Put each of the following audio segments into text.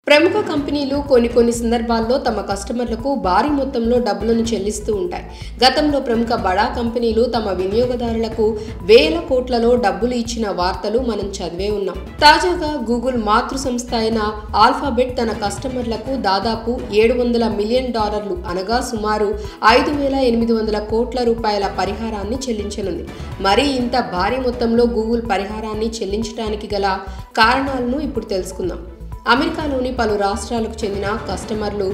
ప్రముఖ కంపెనీలు కొన్ని సందర్భాల్లో తమ కస్టమర్లకు భారీ మొత్తంలో డబ్బులను చెల్లిస్తూ ఉంటాయి. గతంలో ప్రముఖ బడా కంపెనీలు తమ వినియోగదారులకు వేల కోట్లలో డబ్బులు ఇచ్చిన వార్తలు మనం చదివే ఉన్నాం. తాజాగా గూగుల్ మాతృ సంస్థ అయిన ఆల్ఫాబెట్ తన కస్టమర్లకు దాదాపు $700 మిలియన్ అనగా సుమారు 5,800 కోట్ల రూపాయల పరిహారాన్ని చెల్లించనుంది. మరి ఇంత భారీ మొత్తంలో గూగుల్ పరిహారాన్ని చెల్లించడానికి గల కారణాలను ఇప్పుడు తెలుసుకుందాం. అమెరికాలోని పలు రాష్ట్రాలకు చెందిన కస్టమర్లు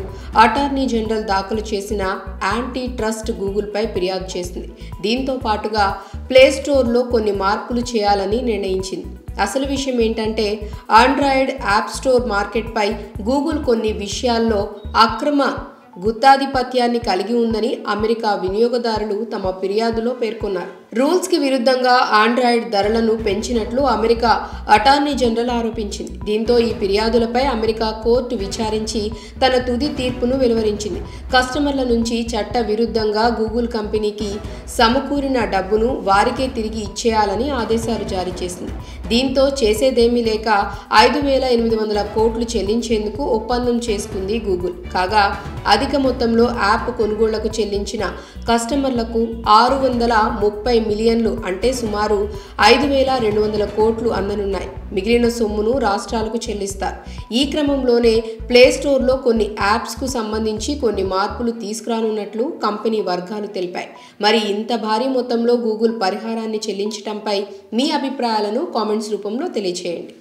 అటార్నీ జనరల్ దాఖలు చేసిన యాంటీ ట్రస్ట్ గూగుల్పై ఫిర్యాదు చేసింది. దీంతో పాటుగా ప్లే స్టోర్లో కొన్ని మార్పులు చేయాలని నిర్ణయించింది. అసలు విషయం ఏంటంటే, ఆండ్రాయిడ్ యాప్ స్టోర్ మార్కెట్పై గూగుల్ కొన్ని విషయాల్లో అక్రమ గుత్తాధిపత్యాన్ని కలిగి ఉందని అమెరికా వినియోగదారులు తమ ఫిర్యాదులో పేర్కొన్నారు. రూల్స్కి విరుద్ధంగా ఆండ్రాయిడ్ ధరలను పెంచినట్లు అమెరికా అటార్నీ జనరల్ ఆరోపించింది. దీంతో ఈ ఫిర్యాదులపై అమెరికా కోర్టు విచారించి తన తుది తీర్పును వెలువరించింది. కస్టమర్ల నుంచి చట్ట విరుద్ధంగా గూగుల్ కంపెనీకి సమకూరిన డబ్బును వారికే తిరిగి ఇచ్చేయాలని ఆదేశాలు జారీ చేసింది. దీంతో చేసేదేమీ లేక 5,800 కోట్లు చెల్లించేందుకు ఒప్పందం చేసుకుంది గూగుల్. కాగా అధిక మొత్తంలో యాప్ కొనుగోళ్లకు చెల్లించిన కస్టమర్లకు 630 మిలియన్లు అంటే సుమారు 5,200 కోట్లు అందనున్నాయి. మిగిలిన సొమ్మును రాష్ట్రాలకు చెల్లిస్తారు. ఈ క్రమంలోనే ప్లే స్టోర్లో కొన్ని యాప్స్కు సంబంధించి కొన్ని మార్పులు తీసుకురానున్నట్లు కంపెనీ వర్గాలు తెలిపాయి. మరి ఇంత భారీ మొత్తంలో గూగుల్ పరిహారాన్ని చెల్లించడంపై మీ అభిప్రాయాలను కామెంట్స్ రూపంలో తెలియజేయండి.